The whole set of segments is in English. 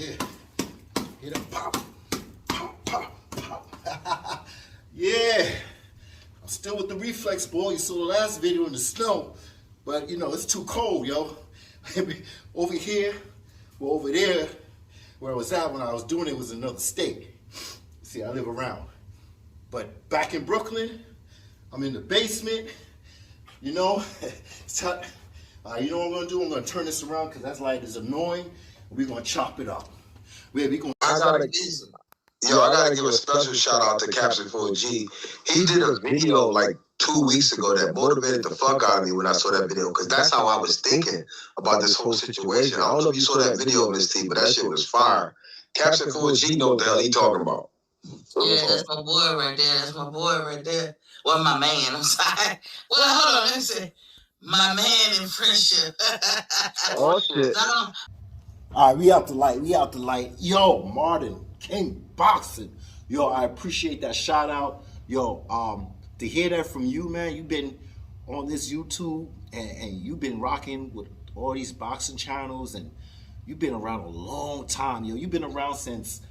Yeah. Hit it. Pop. Pop, pop, pop. Yeah. I'm still with the reflex, boy. You saw the last video in the snow. But, you know, it's too cold, yo. Over here, or over there, where I was at when I was doing it was another state. See, I live around. But back in Brooklyn, I'm in the basement. You know, you know what I'm gonna do? I'm gonna turn this around because that light is annoying. We're gonna chop it up. I gotta give a special shout out to Captain 4G. He did a video like 2 weeks ago that motivated the fuck out of me when I saw that video, because that's how I was thinking about this whole situation. I don't know if you saw that video, Miss T, but that shit was fire. Captain 4G know what the hell he talking about. Yeah, that's my boy right there. That's my boy right there. Well, my man. I'm sorry. Well, hold on. Let me say, my man in friendship. Oh shit. All right, we out the light. We out the light. Yo, Martin King Boxing. Yo, I appreciate that shout out. Yo, to hear that from you, man. You've been on this YouTube and you've been rocking with all these boxing channels, and you've been around a long time, yo. You've been around since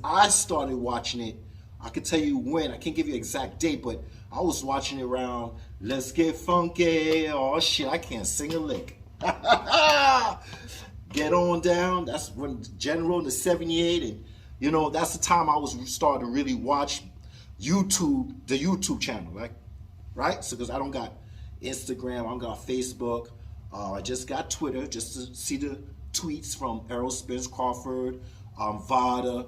I started watching it. I can tell you when. I can't give you an exact date, but I was watching it around Let's Get Funky. Oh shit, I can't sing a lick. Get on down. That's when General in the 78, and you know, that's the time I was starting to really watch YouTube, the YouTube channel, right? So because I don't got Instagram, I don't got Facebook. I just got Twitter just to see the tweets from Errol Spence, Crawford, Vada,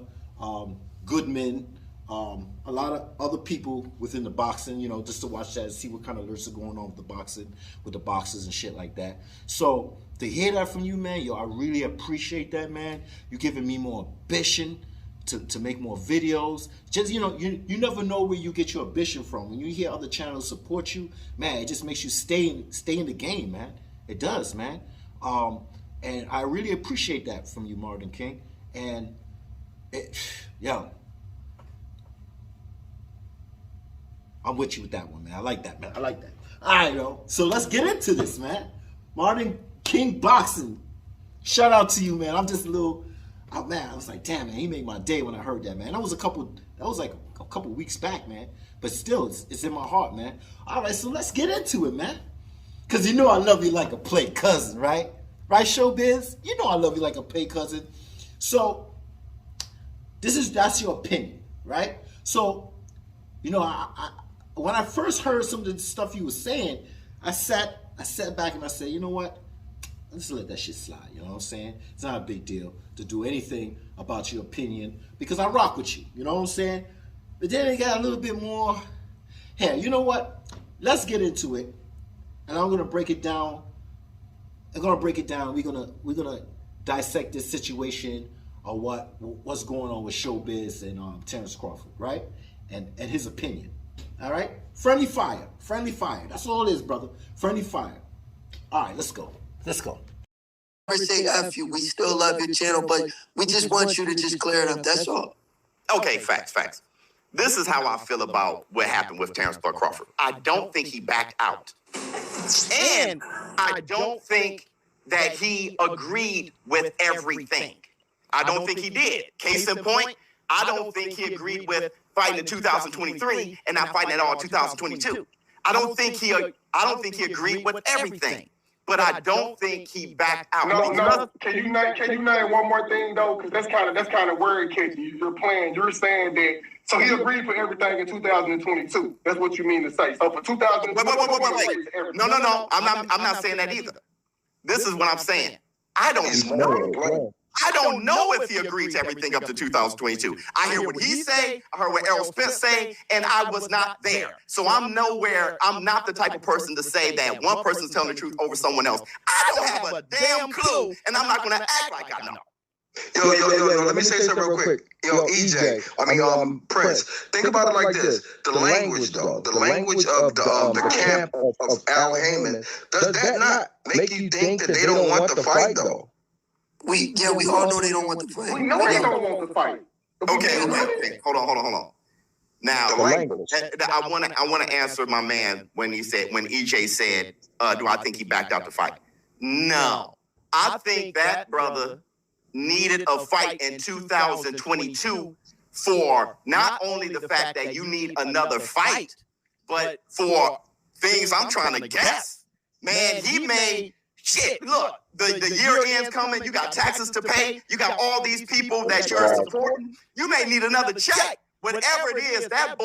Goodman, a lot of other people within the boxing, you know, just to watch that and see what kind of alerts are going on with the boxing, with the boxers and shit like that. So to hear that from you, man, yo, I really appreciate that, man. You're giving me more ambition to make more videos. Just, you know, you never know where you get your ambition from. When you hear other channels support you, man, it just makes you stay in the game, man. It does, man. And I really appreciate that from you, Martin King. And yo, I'm with you with that one, man. I like that, man. I like that. All right, yo. So let's get into this, man. Martin King Boxing. Shout out to you, man. I'm just a little, oh man, I was like, damn, man, he made my day when I heard that, man. That was like a couple weeks back, man. But still, it's in my heart, man. All right, so let's get into it, man. Because you know I love you like a play cousin, right? Right, Showbizz? You know I love you like a play cousin. So, that's your opinion, right? So, you know, when I first heard some of the stuff you were saying, I sat back and I said, you know what? Let's let that shit slide, you know what I'm saying? It's not a big deal to do anything about your opinion because I rock with you, you know what I'm saying? But then it got a little bit more, hey, you know what? Let's get into it. And I'm gonna break it down. We're gonna dissect this situation of what's going on with Showbizz and Terence Crawford, right? And his opinion. All right? Friendly fire. Friendly fire. That's all it is, brother. Friendly fire. All right, let's go. Let's go. I say F you. We still love your channel, but we just want you to just clear it up. That's all. Okay, facts. This is how I feel about what happened with Terence Crawford. I don't think he backed out. And I don't think that he agreed with everything. I don't think he did. Case in point, I don't think he agreed with fighting in 2023 and not fighting at all in 2022. I don't think he agreed with everything. But I don't think he backed out. No. Can you name one more thing though? Because that's kind of word catchy. You're saying that. So he agreed for everything in 2022. That's what you mean to say. So for 2022, wait. No. I'm not saying that either. This is what I'm saying. I don't know if he agreed to everything up to 2022. I hear what he say, I heard what Errol Spence say, and I was not there. So I'm not the type of person to say that one person's telling the truth over someone else. I don't have a damn clue, and I'm not gonna act like I know. Yo, let me say something real quick. Yo, Prince, think about it like this. The language, though, the language of the camp of Al Heyman, does that not make you think that they don't want the fight, though? We all know they don't want the fight. We know they don't want the fight. Okay. Hold on. Now, I want to answer my man when EJ said, do I think he backed out the fight? No. I think that brother needed a fight in 2022 for not only the fact that you need another fight, but for things I'm trying to guess. Man, he made shit. Look, the year end's coming. You got taxes to pay. You got all these people that you're supporting. You may need another check. Whatever it is, that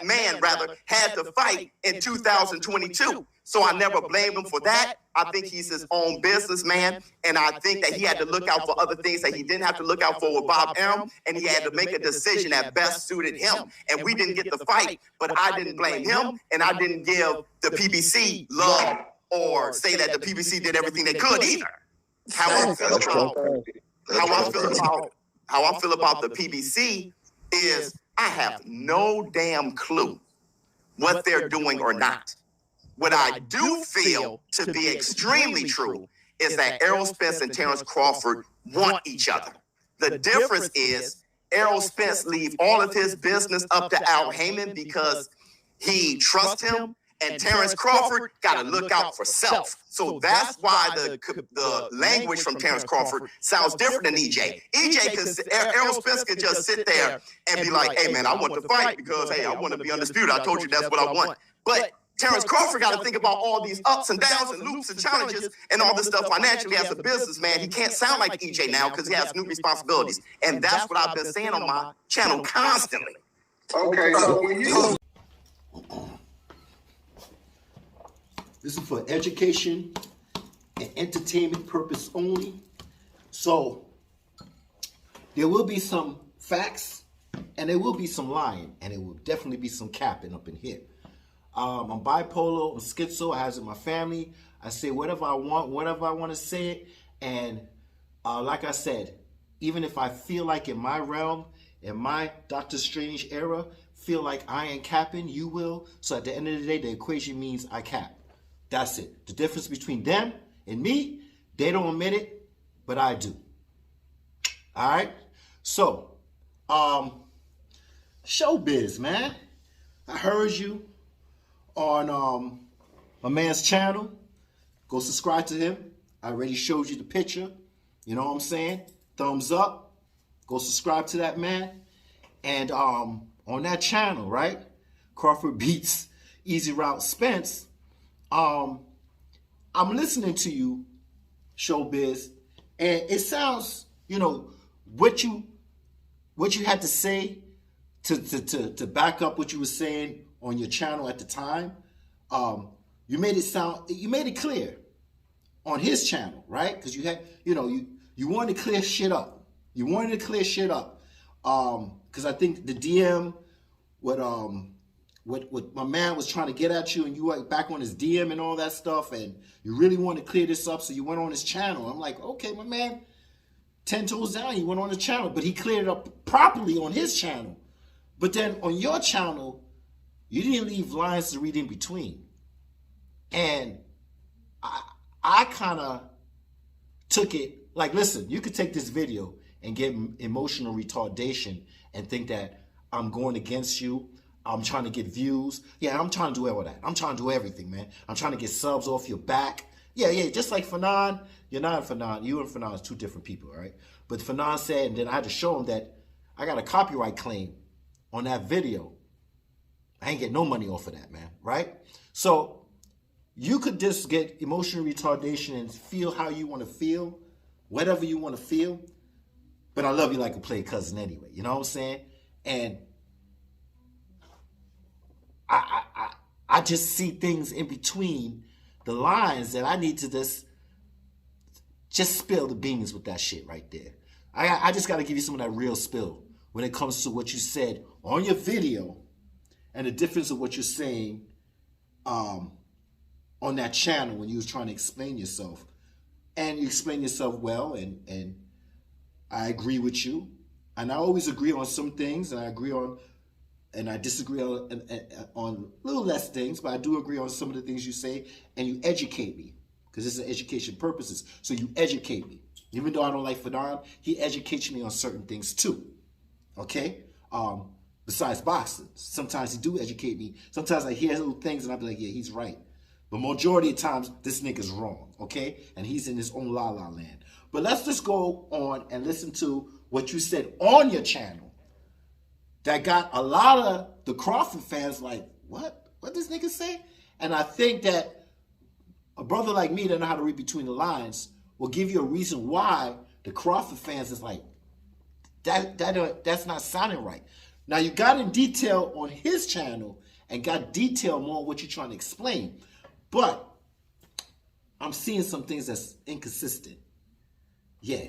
man had to fight in 2022. So I never blamed him for that. I think he's his own businessman, and I think that he had to look out for other things that he didn't have to look out for with Bob Arum, and he had to make a decision that best suited him. And we didn't get the fight, but I didn't blame him, and I didn't give the PBC love or say that the PBC did everything they could either. How I feel about the PBC is I have no damn clue what they're doing or not. What I do feel to be extremely true is that Errol Spence and Terence Crawford want each other. The difference is Errol Spence leave all of his business up to Al Heyman because he trusts him, and Terence Crawford got to look out for self. So that's why the language from Terence Crawford sounds different than EJ. Errol Spence could just sit there and be like, hey, man, I want to fight because, hey, I want to be undisputed. I told you that's what I want. But Terence Crawford got to think about all these ups and downs and loops and challenges and all this stuff financially as a businessman. He can't sound like EJ now because he has new responsibilities. And that's what I've been saying on my channel constantly. Okay, so when you... This is for education and entertainment purpose only. So there will be some facts and there will be some lying, and there will definitely be some capping up in here. I'm bipolar, I'm schizo, I have it in my family. I say whatever I want, whatever I want to say it. And like I said, even if I feel like in my realm, in my Doctor Strange era, feel like I ain't capping, you will. So at the end of the day, the equation means I cap. That's it. The difference between them and me, they don't admit it, but I do. All right? So, Showbizz, man. I heard you on my man's channel. Go subscribe to him. I already showed you the picture. You know what I'm saying? Thumbs up. Go subscribe to that man. And on that channel, right? Crawford beats Easy Route Spence. I'm listening to you, Showbizz, and it sounds, you know, what you had to say to back up what you were saying on your channel at the time. You made it clear on his channel, right? Because you had, you know, you wanted to clear shit up. You wanted to clear shit up. Because I think the DM, what my man was trying to get at you, and you were back on his DM and all that stuff, and you really wanted to clear this up, so you went on his channel. I'm like, okay, my man, 10 toes down, you went on the channel, but he cleared it up properly on his channel. But then on your channel, you didn't leave lines to read in between. And I kind of took it, like, listen, you could take this video and get emotional retardation and think that I'm going against you, I'm trying to get views. Yeah, I'm trying to do all that. I'm trying to do everything, man. I'm trying to get subs off your back. Yeah, just like Fanon. You're not Fanon. You and Fanon is two different people, right? But Fanon said, and then I had to show him that I got a copyright claim on that video. I ain't get no money off of that, man, right? So you could just get emotional retardation and feel how you want to feel, whatever you want to feel. But I love you like a play cousin anyway. You know what I'm saying? And I just see things in between the lines that I need to just spill the beans with that shit right there. I just got to give you some of that real spill when it comes to what you said on your video and the difference of what you're saying on that channel when you was trying to explain yourself. And you explain yourself well, and I agree with you. And I always agree on some things, and I disagree on a little less things, but I do agree on some of the things you say, and you educate me, because this is education purposes. So you educate me. Even though I don't like Fanon, he educates me on certain things too, okay? Besides boxing, sometimes he do educate me. Sometimes I hear little things, and I be like, yeah, he's right. But majority of times, this nigga's wrong, okay? And he's in his own la-la land. But let's just go on and listen to what you said on your channel that got a lot of the Crawford fans like, what? What this nigga say? And I think that a brother like me that know how to read between the lines will give you a reason why the Crawford fans is like, that's not sounding right. Now, you got in detail on his channel and got detail more on what you're trying to explain. But I'm seeing some things that's inconsistent. Yeah.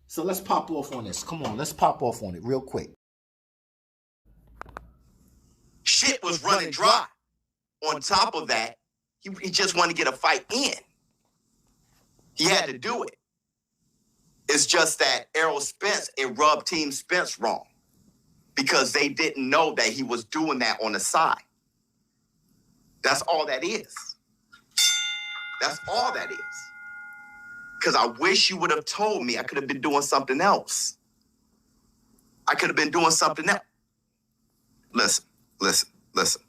So let's pop off on this. Come on, let's pop off on it real quick. Shit was running dry. On top of that, he just wanted to get a fight in. He had to do it. It's just that Errol Spence, it rubbed Team Spence wrong because they didn't know that he was doing that on the side. That's all that is. That's all that is. Because I wish you would have told me. I could have been doing something else. I could have been doing something else. Listen.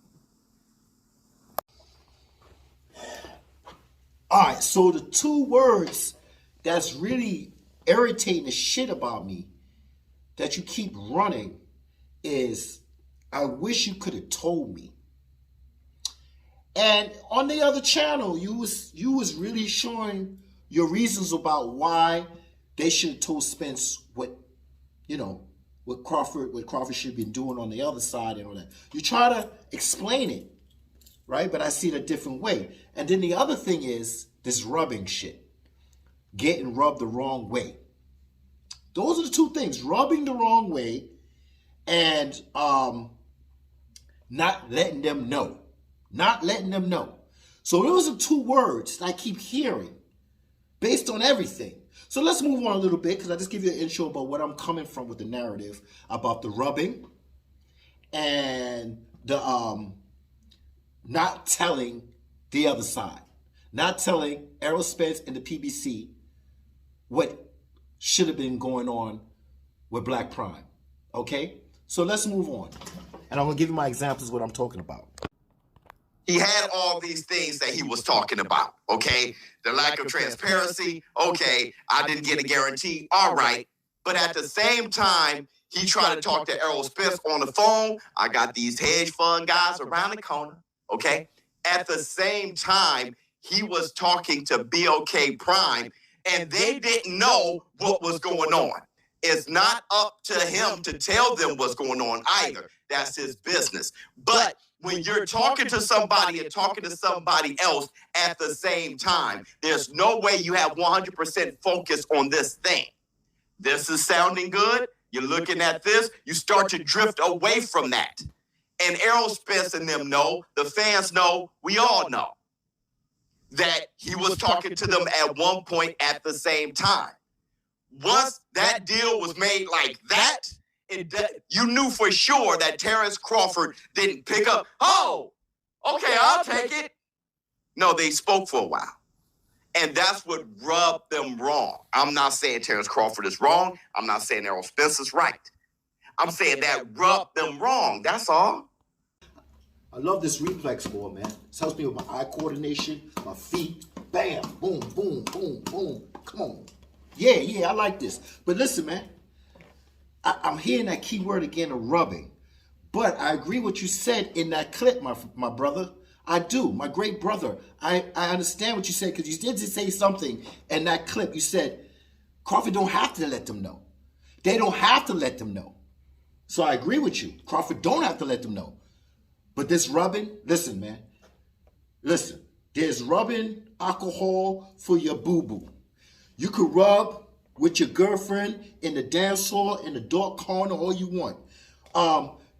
All right, so the two words that's really irritating the shit about me that you keep running is, I wish you could have told me. And on the other channel, you was really showing your reasons about why they should have told Spence what Crawford should have been doing on the other side and all that. You try to explain it, right? But I see it a different way. And then the other thing is this rubbing shit. Getting rubbed the wrong way. Those are the two things. Rubbing the wrong way and not letting them know. Not letting them know. So those are two words that I keep hearing based on everything. So let's move on a little bit because I just give you an intro about what I'm coming from with the narrative about the rubbing and the not telling the other side. Not telling Errol Spence and the PBC what should have been going on with Black Prime. Okay? So let's move on. And I'm going to give you my examples of what I'm talking about. He had all these things that he was talking about, okay? The lack of transparency, okay, I didn't get a guarantee, all right. But at the same time, he tried to talk to Errol Spence on the phone. I got these hedge fund guys around the corner, okay? At the same time, he was talking to BOK Prime, and they didn't know what was going on. It's not up to him to tell them what's going on either. That's his business. But when you're talking to somebody and talking to somebody else at the same time, there's no way you have 100% focus on this thing. This is sounding good. You're looking at this. You start to drift away from that. And Errol Spence and them know, the fans know, we all know that he was talking to them at one point at the same time. Once that deal was made like that, you knew for sure that Terence Crawford didn't pick up, oh, okay, I'll take it. No, they spoke for a while. And that's what rubbed them wrong. I'm not saying Terence Crawford is wrong. I'm not saying Errol Spence is right. I'm saying that rubbed them wrong. That's all. I love this reflex ball, man. It helps me with my eye coordination, my feet. Bam, boom, boom, boom, boom. Come on. Yeah, I like this. But listen, man. I'm hearing that key word again of rubbing. But I agree what you said in that clip, my brother. I do. My great brother. I understand what you said because you did just say something in that clip. You said, Crawford don't have to let them know. They don't have to let them know. So I agree with you. Crawford don't have to let them know. But this rubbing, listen, man. Listen. There's rubbing alcohol for your boo-boo. You could rub with your girlfriend in the dance hall, in the dark corner, all you want.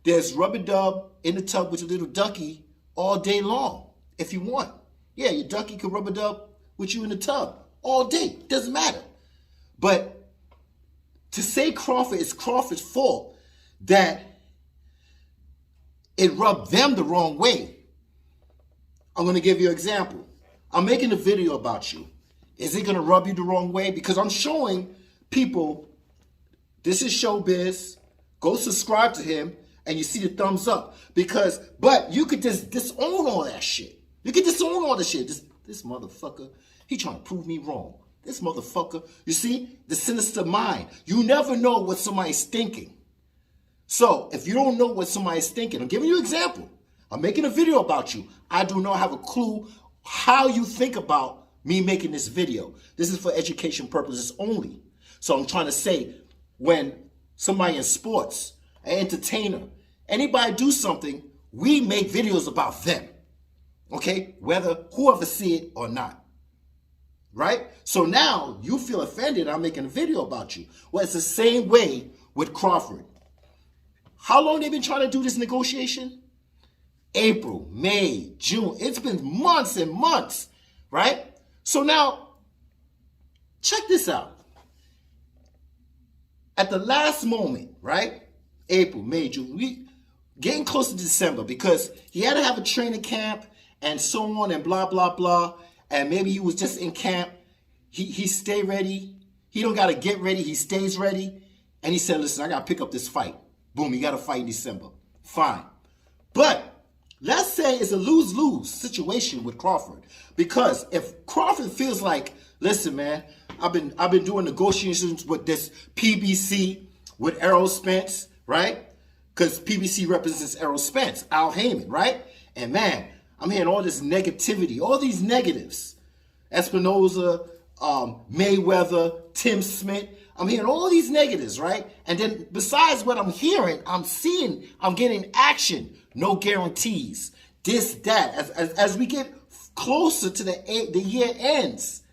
There's rub-a-dub in the tub with your little ducky all day long, if you want. Yeah, your ducky could rub-a-dub with you in the tub all day. Doesn't matter. But to say Crawford is Crawford's fault that it rubbed them the wrong way, I'm going to give you an example. I'm making a video about you. Is it going to rub you the wrong way? Because I'm showing people, this is Showbizz. Go subscribe to him and you see the thumbs up. But you could just disown all that shit. You can disown all the shit. This motherfucker, he trying to prove me wrong. This motherfucker, you see, the sinister mind. You never know what somebody's thinking. So if you don't know what somebody's thinking, I'm giving you an example. I'm making a video about you. I do not have a clue how you think about me making this video. This is for education purposes only. So I'm trying to say, when somebody in sports, an entertainer, anybody do something, we make videos about them. Okay? Whether whoever see it or not. Right? So now you feel offended I'm making a video about you. Well, it's the same way with Crawford. How long they been trying to do this negotiation? April, May, June. It's been months and months, right? So now, check this out. At the last moment, right? April, May, June, we getting close to December because he had to have a training camp and so on and blah, blah, blah. And maybe he was just in camp. He stay ready. He don't got to get ready. He stays ready. And he said, listen, I got to pick up this fight. Boom, he got to fight in December. Fine. But let's say it's a lose-lose situation with Crawford. Because if Crawford feels like, listen, man, I've been doing negotiations with this PBC, with Errol Spence, right? Because PBC represents Errol Spence, Al Heyman, right? And man, I'm hearing all this negativity, all these negatives. Espinoza, Mayweather, Tim Smith. I'm hearing all these negatives, right? And then besides what I'm hearing, I'm seeing, I'm getting action. No guarantees. This, that. As we get closer to the year ends,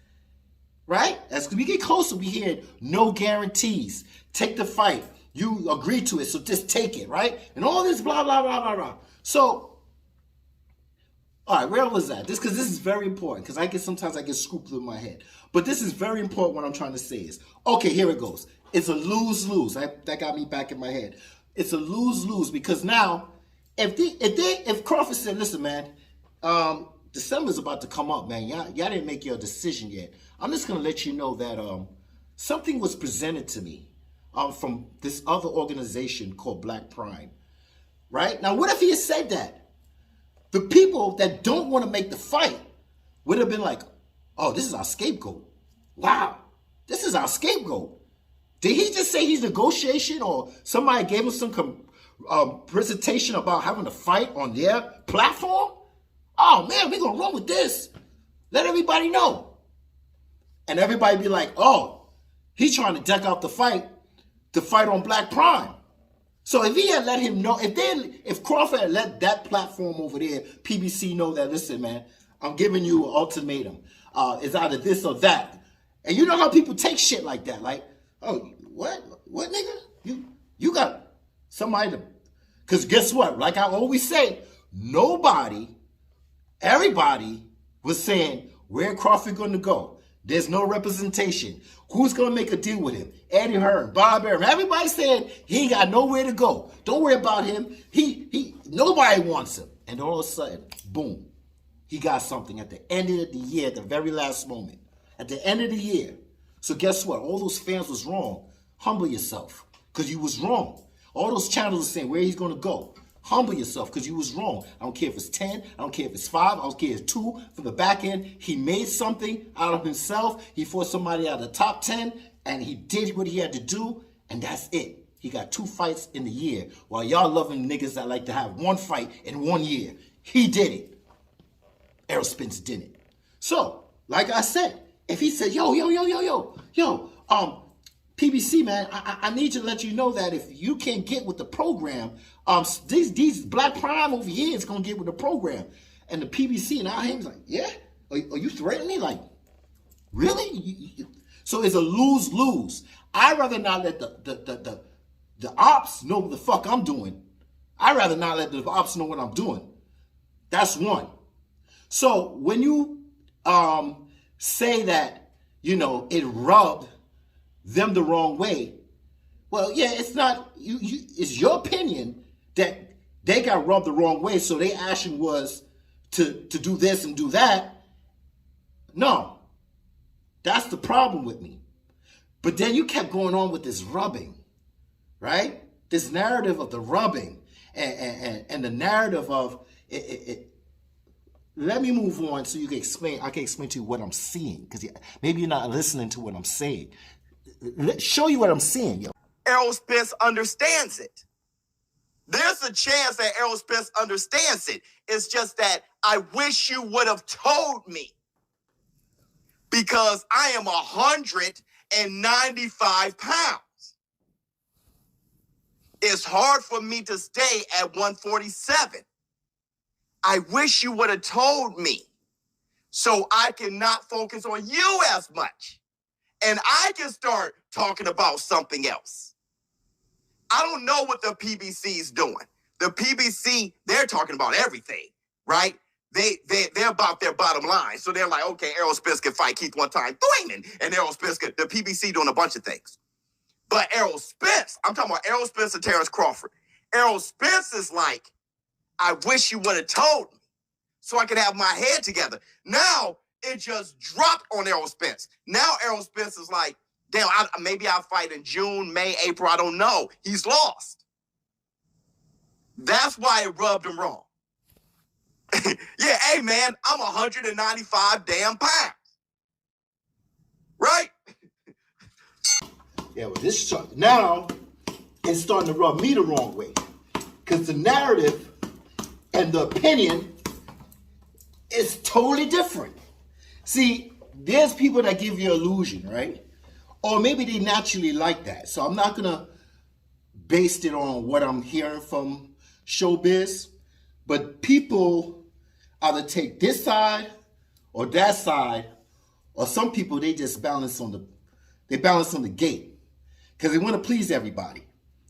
right? As we get closer, we hear no guarantees. Take the fight. You agree to it, so just take it, right? And all this blah, blah, blah, blah, blah. So, all right, where was that? Because this is very important, because sometimes I get scruples in my head. But this is very important. What I'm trying to say is, okay, here it goes. It's a lose-lose. That got me back in my head. It's a lose-lose because now, if Crawford said, listen, man, December's about to come up, man. Y'all didn't make your decision yet. I'm just gonna let you know that something was presented to me from this other organization called Black Prime. Right? Now, what if he had said that? The people that don't want to make the fight would have been like, oh, this is our scapegoat. Wow, this is our scapegoat. Did he just say he's negotiation or somebody gave him some presentation about having a fight on their platform? Oh, man, we're going to run with this. Let everybody know. And everybody be like, oh, he's trying to deck out the fight on Black Prime. So if he had let him know, if Crawford had let that platform over there, PBC know that, listen, man, I'm giving you an ultimatum. It's either this or that. And you know how people take shit like that. Like, oh, what nigga? You got somebody to... Because guess what? Like I always say, everybody was saying, where Crawford going to go? There's no representation. Who's going to make a deal with him? Eddie Hearn, Bob Arum. Everybody saying he ain't got nowhere to go. Don't worry about him. Nobody wants him. And all of a sudden, boom, he got something at the end of the year, at the very last moment. At the end of the year. So guess what? All those fans was wrong. Humble yourself, because you was wrong. All those channels are saying where he's going to go. Humble yourself, because you was wrong. I don't care if it's 10. I don't care if it's 5. I don't care if it's 2. From the back end, he made something out of himself. He fought somebody out of the top 10, and he did what he had to do, and that's it. He got 2 fights in the year, while y'all loving niggas that like to have 1 fight in 1 year. He did it. Errol Spence didn't. So, like I said, if he said, yo, PBC, man, I need to let you know that if you can't get with the program, these Black Prime over here is going to get with the program. And the PBC and Al-Haim's like, yeah? Are you threatening me? Like, really? So it's a lose-lose. I'd rather not let the ops know what the fuck I'm doing. I'd rather not let the ops know what I'm doing. That's one. So when you say that, it rubbed them the wrong way, well, yeah, it's not it's your opinion that they got rubbed the wrong way, so their action was to do this and do that. No, that's the problem with me. But then you kept going on with this rubbing, right? This narrative of the rubbing and the narrative of it. let me move on so you can explain. I can explain to you what I'm seeing, because maybe you're not listening to what I'm saying. Show you what I'm seeing, yo. Errol Spence understands it. There's a chance that Errol Spence understands it. It's just that I wish you would have told me, because I am 195 pounds. It's hard for me to stay at 147. I wish you would have told me so I can not focus on you as much. And I can start talking about something else. I don't know what the PBC is doing. The PBC, they're talking about everything, right? They're about their bottom line. So they're like, okay, Errol Spence can fight Keith one time, and Errol Spence the PBC doing a bunch of things. But Errol Spence, I'm talking about Errol Spence and Terence Crawford. Errol Spence is like, I wish you would have told me so I could have my head together. Now, it just dropped on Errol Spence. Now Errol Spence is like, damn, maybe I'll fight in June, May, April, I don't know. He's lost. That's why it rubbed him wrong. Yeah, hey, man, I'm 195 damn pounds. Right? Yeah, well, this now it's starting to rub me the wrong way, because the narrative and the opinion is totally different. See, there's people that give you illusion, right? Or maybe they naturally like that. So I'm not gonna base it on what I'm hearing from Showbizz, but people either take this side or that side, or some people they just balance on the gate. Because they want to please everybody.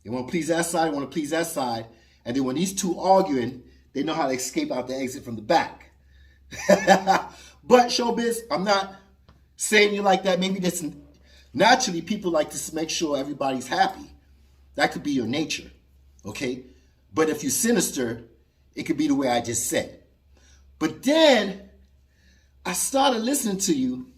They want to please that side, want to please that side. And then when these two arguing, they know how to escape out the exit from the back. But Showbizz, I'm not saying you like that. Maybe that's naturally people like to make sure everybody's happy. That could be your nature, okay? But if you're sinister, it could be the way I just said. But then I started listening to you,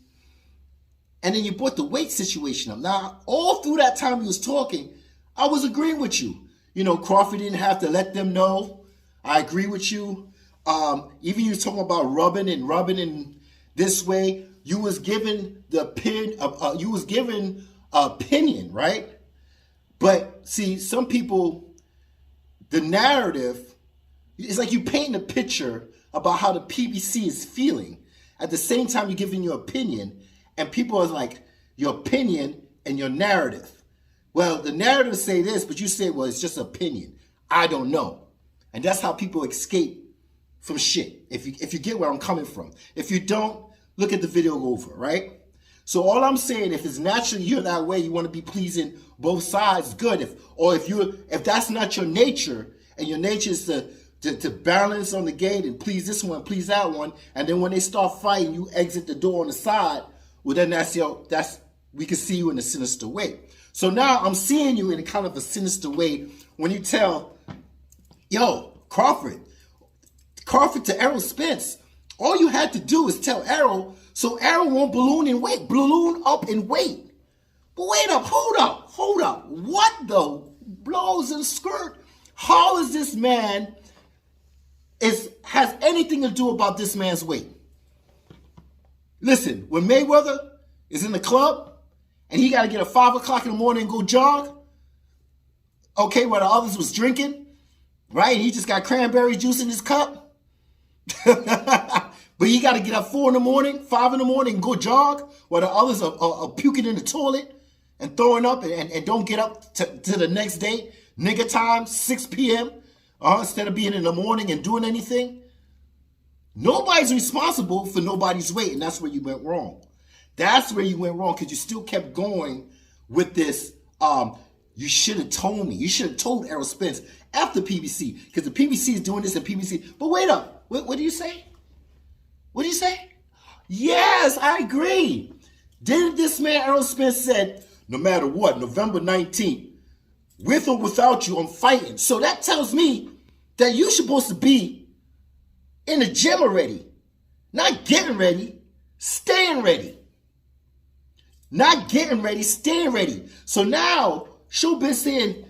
and then you brought the weight situation up. Now, all through that time you was talking, I was agreeing with you. You know, Crawford didn't have to let them know. I agree with you. Even you talking about rubbing in this way, you was given the opinion, right? But see, some people, the narrative, it's like you painting a picture about how the PBC is feeling. At the same time, you're giving your opinion. And people are like, your opinion and your narrative. Well, the narrative say this, but you say, well, it's just opinion. I don't know. And that's how people escape from shit. If you get where I'm coming from. If you don't, look at the video over, right? So all I'm saying, if it's naturally you're that way, you want to be pleasing both sides, good. If that's not your nature, and your nature is to balance on the gate and please this one, please that one, and then when they start fighting, you exit the door on the side. Well, then we can see you in a sinister way. So now I'm seeing you in a kind of a sinister way when you tell, yo, Crawford to Errol Spence. All you had to do is tell Errol, so Errol won't balloon up in weight. But wait up, hold up. What the blows and skirt? How is this man has anything to do about this man's weight? Listen, when Mayweather is in the club and he got to get at 5 o'clock in the morning and go jog, okay, while the others was drinking, right? And he just got cranberry juice in his cup. But he got to get up 4 in the morning, 5 in the morning and go jog while the others are puking in the toilet and throwing up and don't get up to the next day, nigga time, 6 p.m., instead of being in the morning and doing anything. Nobody's responsible for nobody's weight, and that's where you went wrong. That's where you went wrong, because you still kept going with this, you should have told me. You should have told Errol Spence after PBC, because the PBC is doing this and PBC. But wait up. What do you say? What do you say? Yes, I agree. Didn't this man, Errol Spence, said, no matter what, November 19th, with or without you, I'm fighting. So that tells me that you're supposed to be in the gym already. Not getting ready, staying ready. Not getting ready, staying ready. So now, Showbizz saying,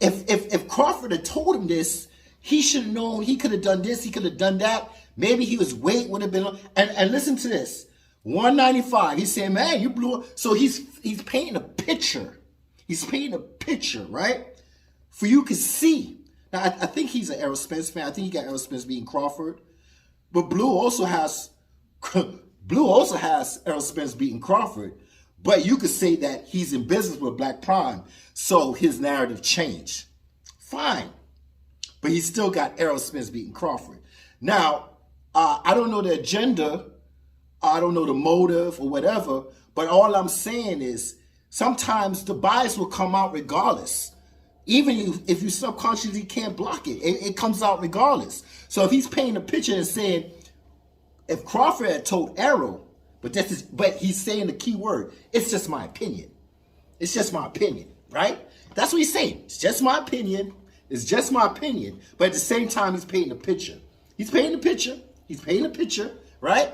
if Crawford had told him this, He should have known. He could have done this. He could have done that. Maybe his weight would have been. And listen to this. 195. He's saying, man, you blew up. So he's painting a picture. He's painting a picture, right? For you to see. Now, I think he's an Errol Spence fan. I think he got Errol Spence beating Crawford. But Blue also has Errol Spence beating Crawford. But you could say that he's in business with Black Prime. So his narrative changed. Fine. But he still got Errol Spence beating Crawford. Now, I don't know the agenda. I don't know the motive or whatever. But all I'm saying is sometimes the bias will come out regardless. Even if you subconsciously can't block it, it comes out regardless. So if he's painting a picture and saying, if Crawford had told Errol, but he's saying the key word, it's just my opinion. It's just my opinion, right? That's what he's saying. It's just my opinion. It's just my opinion. But at the same time, he's painting a picture. He's painting a picture. He's painting a picture, right?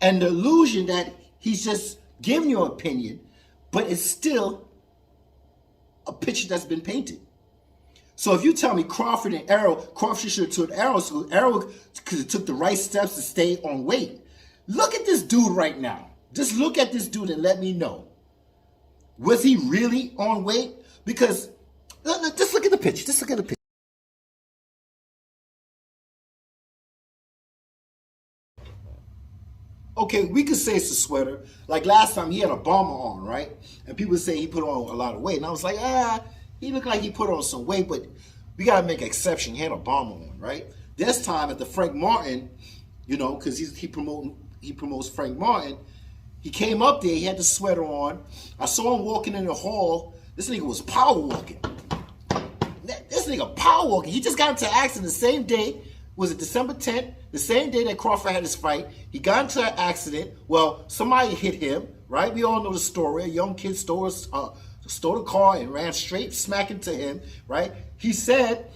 And the illusion that he's just giving you an opinion, but it's still a picture that's been painted. So if you tell me Crawford and Errol, Crawford should have took Errol, so Errol took the right steps to stay on weight. Look at this dude right now. Just look at this dude and let me know. Was he really on weight? Because just look at the picture. Just look at the picture. Okay, we could say it's a sweater. Like last time, he had a bomber on, right? And people say he put on a lot of weight. And I was like, he looked like he put on some weight, but we got to make an exception. He had a bomber on, right? This time at the Frank Martin, you know, because he promotes Frank Martin, he came up there, he had the sweater on. I saw him walking in the hall. This nigga was power walking. This nigga power walking. He just got into an accident the same day. Was it December 10th? The same day that Crawford had his fight. He got into an accident. Well, somebody hit him, right? We all know the story. A young kid stole the car and ran straight smack into him, right? He said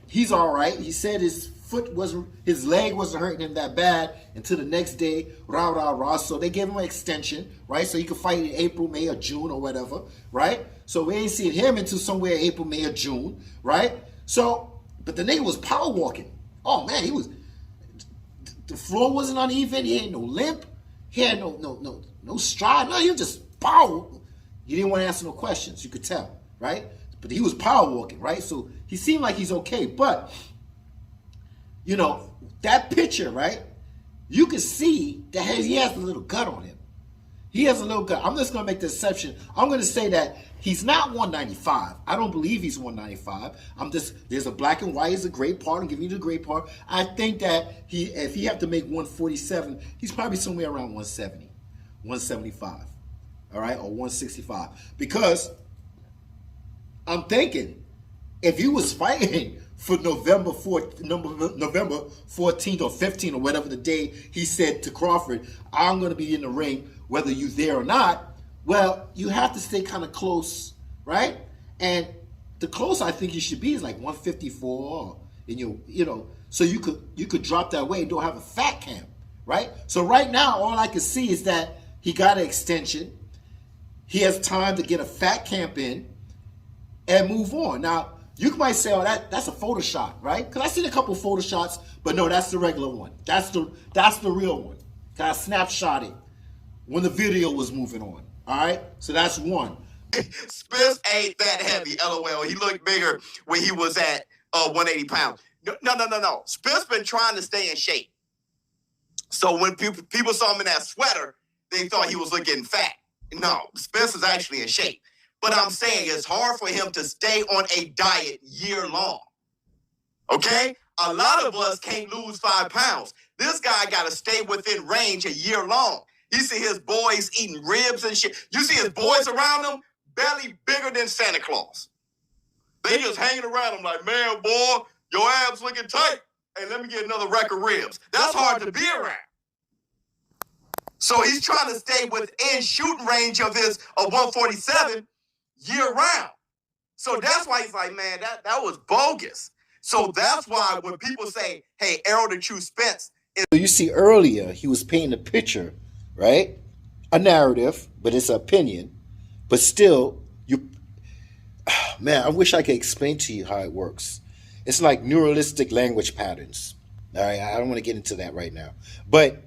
he's all right. He said his leg wasn't hurting him that bad until the next day, rah. So they gave him an extension, right? So he could fight in April, May, or June or whatever, right? So we ain't seen him until somewhere April, May, or June, right? So, but the nigga was power walking. Oh man, the floor wasn't uneven. He had no limp. He had no stride. No, he was just power. You didn't want to answer no questions. You could tell, right? But he was power walking, right? So he seemed like he's okay. But, you know, that picture, right? You can see that he has a little gut on him. He has a little gut. I'm just going to make the exception. I'm going to say that he's not 195. I don't believe he's 195. There's a black and white is a great part. I'm giving you the great part. I think that if he have to make 147, he's probably somewhere around 170, 175, all right, or 165. Because I'm thinking if he was fighting for November 14th or 15th or whatever the day he said to Crawford, I'm going to be in the ring whether you're there or not, well, you have to stay kind of close, right? And the close I think you should be is like 154, and you know, so you could drop that weight and don't have a fat camp, right? So right now, all I can see is that he got an extension. He has time to get a fat camp in and move on. Now, you might say, oh, that's a Photoshop, right? Because I seen a couple of Photoshots, but no, that's the regular one. That's the real one. I snapshot it when the video was moving on. All right, so that's one. Spence ain't that heavy, LOL. He looked bigger when he was at 180 pounds. No. Spence been trying to stay in shape. So when people saw him in that sweater, they thought he was looking fat. No, Spence is actually in shape. But I'm saying it's hard for him to stay on a diet year long. Okay? A lot of us can't lose 5 pounds. This guy got to stay within range a year long. You see his boys eating ribs and shit. You see his boys around him, belly bigger than Santa Claus. They just hanging around him like, man, boy, your abs looking tight. Hey, let me get another rack of ribs. That's hard to be around. So he's trying to stay within shooting range of his 147 year round. So that's why he's like, man, that was bogus. So that's why when people say, hey, Errol the True Spence. So you see earlier, he was painting a picture, right? A narrative, but it's an opinion. But still, man, I wish I could explain to you how it works. It's like neuralistic language patterns. All right, I don't want to get into that right now, but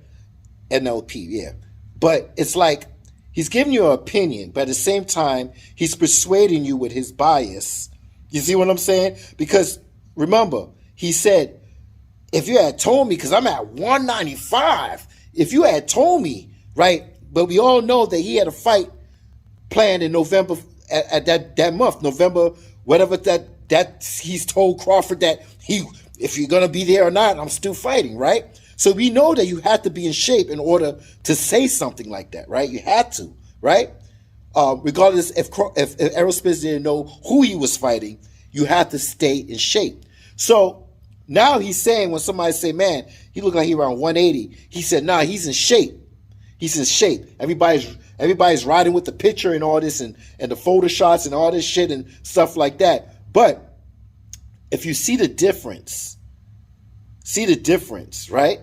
NLP, yeah. But it's like he's giving you an opinion, but at the same time, he's persuading you with his bias. You see what I'm saying? Because remember, he said, if you had told me, because I'm at 195, if you had told me, right? But we all know that he had a fight planned in November, at that month, November, whatever that he's told Crawford that if you're going to be there or not, I'm still fighting, right? So we know that you have to be in shape in order to say something like that, right? You had to, right? Regardless if Errol Spence didn't know who he was fighting, you have to stay in shape. So now he's saying, when somebody say, man, he looked like he around 180, he said, nah, he's in shape. He's in shape. Everybody's riding with the picture and all this and the photo shots and all this shit and stuff like that. But if you see the difference, right?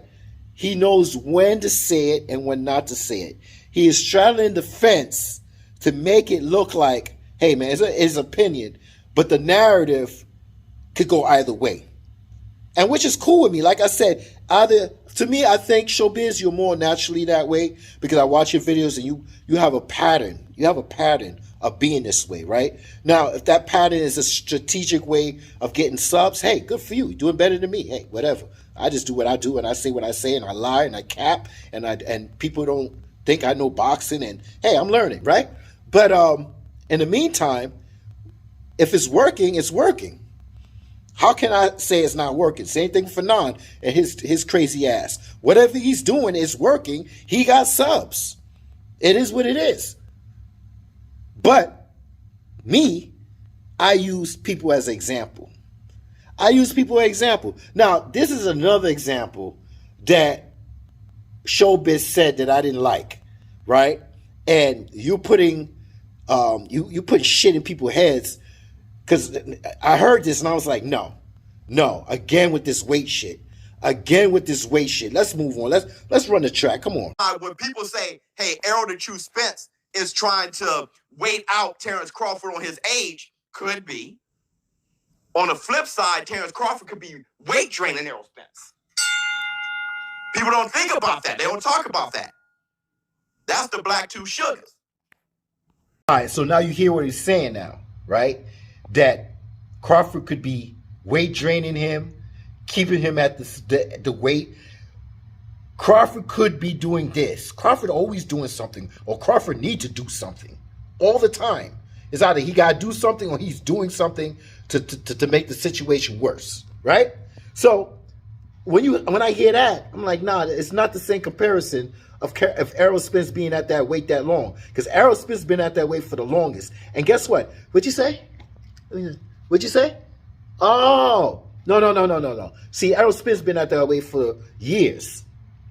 He knows when to say it and when not to say it. He is straddling the fence to make it look like, hey, man, it's his opinion, but the narrative could go either way. And which is cool with me. Like I said, to me, I think Showbizz, you're more naturally that way because I watch your videos and you have a pattern. You have a pattern of being this way, right? Now, if that pattern is a strategic way of getting subs, hey, good for you. You're doing better than me. Hey, whatever. I just do what I do and I say what I say and I lie and I cap and people don't think I know boxing and hey, I'm learning, right? But in the meantime, if it's working, it's working. How can I say it's not working? Same thing for Nan and his crazy ass. Whatever he's doing is working. He got subs. It is what it is. But me, I use people as an example. Now, this is another example that Showbiz said that I didn't like, right? And you're putting you put shit in people's heads. Because I heard this and I was like, no, again with this weight shit. Let's move on. Let's run the track. Come on. When people say, hey, Errol the True Spence is trying to wait out Terence Crawford on his age, could be. On the flip side, Terence Crawford could be weight draining Errol Spence. People don't think about that. They don't talk about that. That's the black two sugars. All right, so now you hear what he's saying now, right? That Crawford could be weight draining him, keeping him at the weight. Crawford could be doing this. Crawford always doing something, or Crawford need to do something all the time. It's either he got to do something or he's doing something to make the situation worse, right? So when I hear that, I'm like, nah, it's not the same comparison of Errol Spence being at that weight that long, because Errol Spence been at that weight for the longest. And guess what? What'd you say? Oh, no. See, Errol Spence been at that weight for years.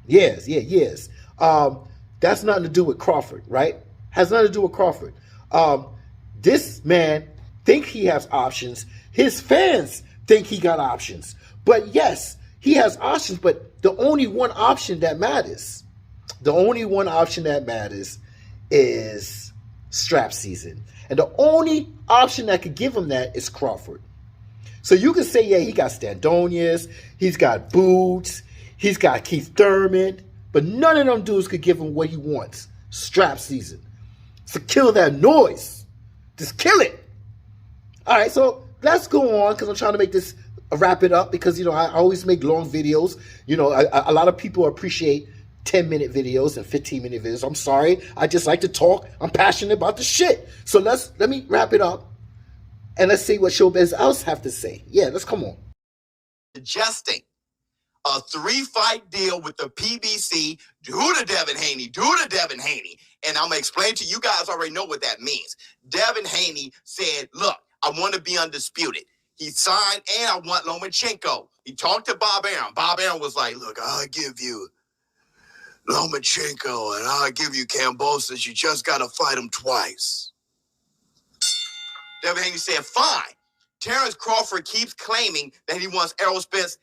Years. That's nothing to do with Crawford, right? Has nothing to do with Crawford. This man think he has options. His fans think he got options. But yes, he has options, but the only one option that matters is strap season. And the only option that could give him that is Crawford. So you can say, yeah, he got Standonius, he's got Boots, he's got Keith Thurman, but none of them dudes could give him what he wants. Strap season. So kill that noise. Just kill it. All right, so let's go on because I'm trying to make this wrap it up because, I always make long videos. A lot of people appreciate 10-minute videos and 15-minute videos. I'm sorry. I just like to talk. I'm passionate about the shit. So let me wrap it up and let's see what Showbiz else have to say. Yeah, let's come on. Suggesting a 3-fight deal with the PBC due to Devin Haney. And I'm going to explain to you guys already know what that means. Devin Haney said, look, I want to be undisputed. He signed and I want Lomachenko. He talked to Bob Arum. Bob Arum was like, look, I'll give you Lomachenko and I'll give you Kambosos. You just got to fight him twice. Devin Haney said, fine. Terence Crawford keeps claiming that he wants Errol Spence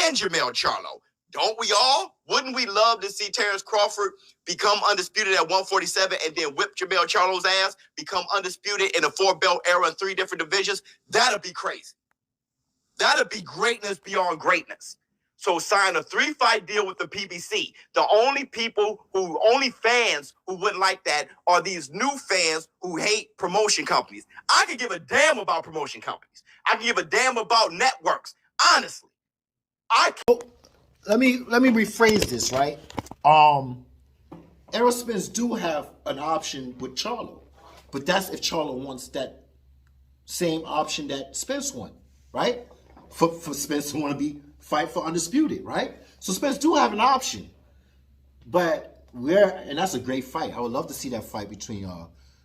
and Jermell Charlo. Don't we all? Wouldn't we love to see Terence Crawford become undisputed at 147 and then whip Jermell Charlo's ass, become undisputed in a 4-belt era in 3 different divisions? That'd be crazy. That'd be greatness beyond greatness. So sign a 3-fight deal with the PBC. The only fans who wouldn't like that are these new fans who hate promotion companies. I could give a damn about promotion companies. I can give a damn about networks. Honestly, Let me rephrase this, right? Errol Spence do have an option with Charlo, but that's if Charlo wants that same option that Spence won, right? For Spence to want to fight for Undisputed, right? So Spence do have an option, but and that's a great fight. I would love to see that fight between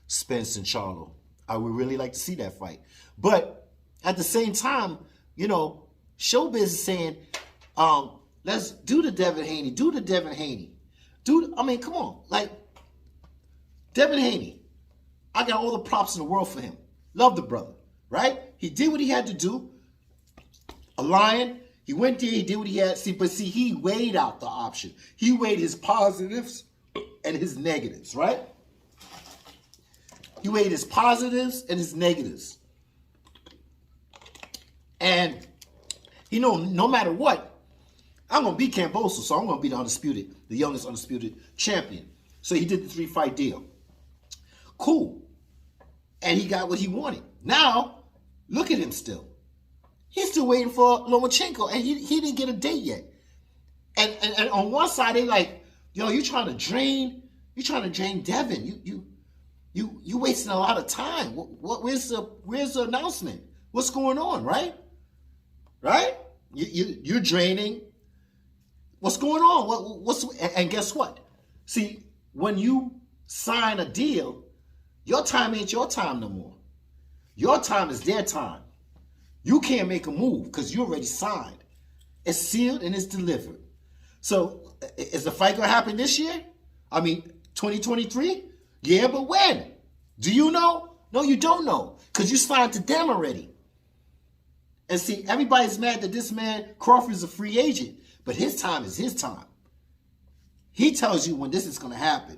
Spence and Charlo. I would really like to see that fight. But at the same time, you know, Showbizz is saying, let's do the Devin Haney. I mean, come on. Like, Devin Haney, I got all the props in the world for him. Love the brother, right? He did what he had to do. A lion. He went there, he did what he had. But he weighed out the option. He weighed his positives and his negatives, right? He weighed his positives and his negatives. And, you know, no matter what, I'm going to beat Camboso, so I'm going to be the youngest undisputed champion. So he did the 3-fight deal. Cool. And he got what he wanted. Now, look at him still. He's still waiting for Lomachenko, and he didn't get a date yet. And on one side, they like, yo, you're trying to drain Devin. You wasting a lot of time. Where's the announcement? What's going on, right? Right? You're draining. What's going on? And guess what? See, when you sign a deal, your time ain't your time no more. Your time is their time. You can't make a move because you already signed. It's sealed and it's delivered. So is the fight going to happen this year? I mean, 2023? Yeah, but when? Do you know? No, you don't know because you signed to them already. And see, everybody's mad that this man, Crawford, is a free agent, but his time is his time. He tells you when this is going to happen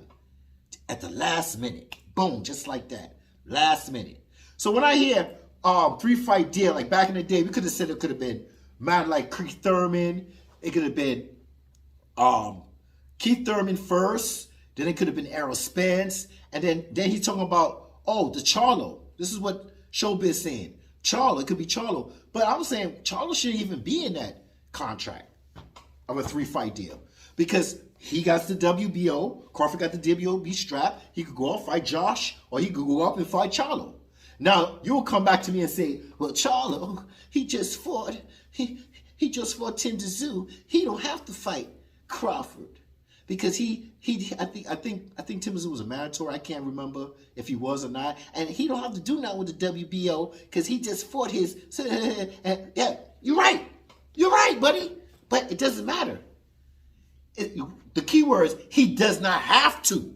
at the last minute. Boom, just like that. Last minute. So when I hear 3-fight deal, like back in the day, we could have said it could have been man like Keith Thurman. It could have been Keith Thurman first. Then it could have been Errol Spence. And then he's talking about, the Charlo. This is what Showbiz saying. Charlo, it could be Charlo. But I'm saying Charlo shouldn't even be in that contract of a 3-fight deal. Because he got the WBO. Crawford got the WBO strap. He could go out fight Josh, or he could go up and fight Charlo. Now, you'll come back to me and say, well, Charlo, he just fought Tim Tszyu. He don't have to fight Crawford because I think Tim Tszyu was a mandatory. I can't remember if he was or not. And he don't have to do nothing with the WBO because he just fought his. Yeah, you're right. You're right, buddy. But it doesn't matter. The key word is he does not have to.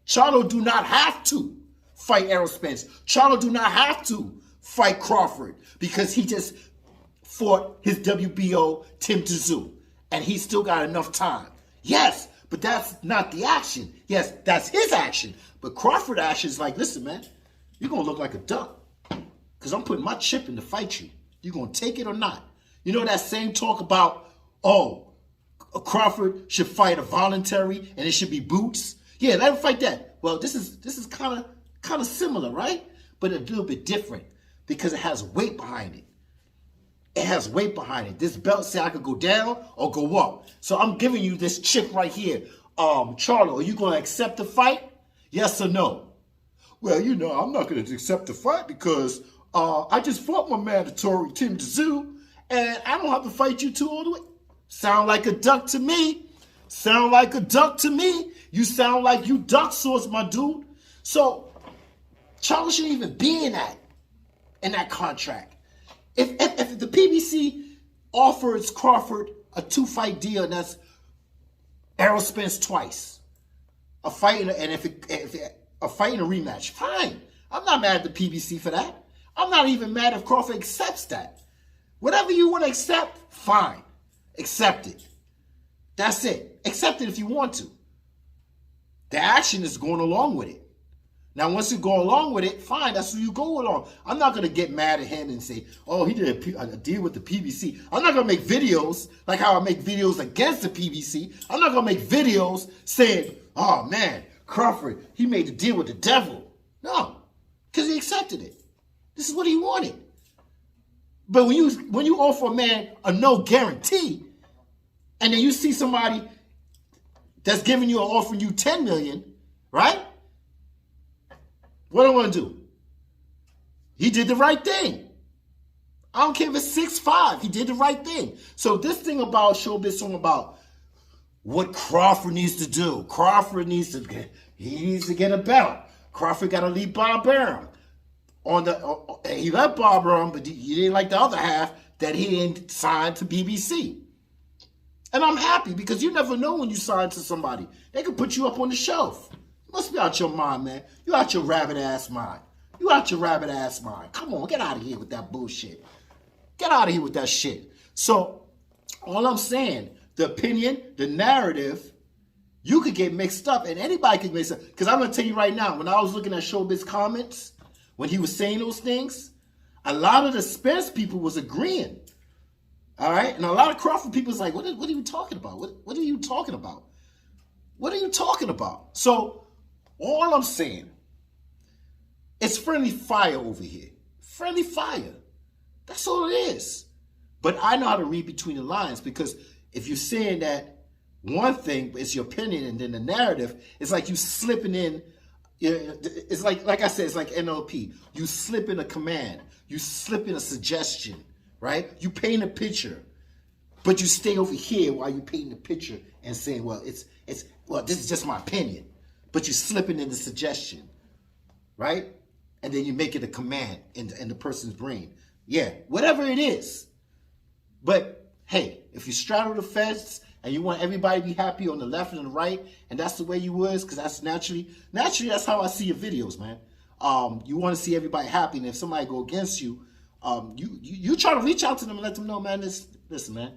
Charlo do not have to fight Errol Spence. Charlo do not have to fight Crawford because he just fought his WBO Tim Tszyu. And he still got enough time. Yes, but that's not the action. Yes, that's his action. But Crawford action is like, listen, man, you're going to look like a duck because I'm putting my chip in to fight you. You going to take it or not? You know that same talk about, Crawford should fight a voluntary and it should be boots? Yeah, let him fight that. Well, this is kind of similar, right? But a little bit different because it has weight behind it. It has weight behind it. This belt said I could go down or go up. So I'm giving you this chip right here. Charlo, are you going to accept the fight? Yes or no? Well, I'm not going to accept the fight because I just fought my mandatory Tim Tszyu and I don't have to fight you two all the way. Sound like a duck to me. Sound like a duck to me. You sound like you duck sauce, my dude. So Charlo shouldn't even be in that contract. If the PBC offers Crawford a 2-fight deal, and that's Errol Spence twice, a fight and a fight and a rematch, fine. I'm not mad at the PBC for that. I'm not even mad if Crawford accepts that. Whatever you want to accept, fine. Accept it. That's it. Accept it if you want to. The action is going along with it. Now, once you go along with it, fine, that's who you go along. I'm not going to get mad at him and say, oh, he did a deal with the PBC. I'm not going to make videos like how I make videos against the PBC. I'm not going to make videos saying, oh, man, Crawford, he made a deal with the devil. No, because he accepted it. This is what he wanted. But when you offer a man a no guarantee, and then you see somebody that's giving you or offering you 10 million, right? What do I want to do? He did the right thing. I don't care if it's 6'5". He did the right thing. So this thing about Showbizz talking about what Crawford needs to do. Crawford needs to get a belt. Crawford got to leave Bob Arum. He left Bob Arum, but he didn't like the other half that he didn't sign to BBC. And I'm happy because you never know when you sign to somebody. They could put you up on the shelf. You must be out your mind, man. You out your rabbit ass mind. You out your rabbit ass mind. Come on, get out of here with that bullshit. Get out of here with that shit. So, all I'm saying, the opinion, the narrative, you could get mixed up, and anybody could mix up. Because I'm going to tell you right now, when I was looking at Showbizz comments, when he was saying those things, a lot of the Spence people was agreeing. All right? And a lot of Crawford people was like, what are you talking about? What are you talking about? What are you talking about? So, all I'm saying, it's friendly fire over here. Friendly fire. That's all it is. But I know how to read between the lines, because if you're saying that one thing, it's your opinion, and then the narrative, it's like you slipping in. It's like I said, it's like NLP. You slip in a command. You slip in a suggestion, right? You paint a picture, but you stay over here while you paint the picture and saying, well, this is just my opinion. But you're slipping in the suggestion, right? And then you make it a command in the person's brain. Yeah, whatever it is. But hey, if you straddle the fence and you want everybody to be happy on the left and the right, and that's the way you was, because that's naturally that's how I see your videos, man. You want to see everybody happy, and if somebody go against you, you try to reach out to them and let them know, man, listen, man,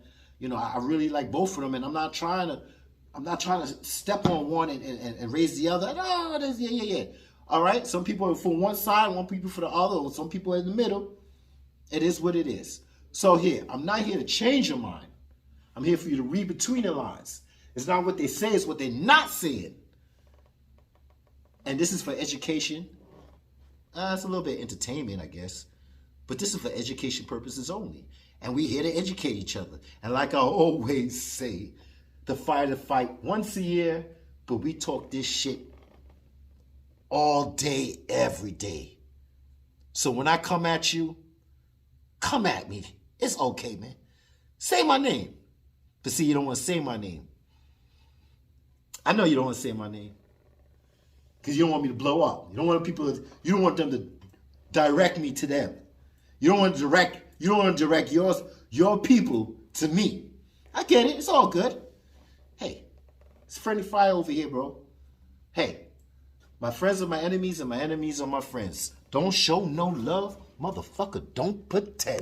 I really like both of them, and I'm not trying to step on one and raise the other. No, yeah. All right, some people are for one side, one people for the other, or some people are in the middle. It is what it is. So here, I'm not here to change your mind. I'm here for you to read between the lines. It's not what they say, it's what they're not saying. And this is for education. It's a little bit of entertainment, I guess. But this is for education purposes only. And we're here to educate each other. And like I always say, the fight once a year, but we talk this shit all day, every day. So when I come at you, come at me. It's okay, man. Say my name. But see, you don't want to say my name. I know you don't want to say my name. Because you don't want me to blow up. You don't want them to direct me to them. You don't want to direct your people to me. I get it. It's all good. Hey, it's friendly fire over here, bro. Hey, my friends are my enemies and my enemies are my friends. Don't show no love, motherfucker. Don't pretend.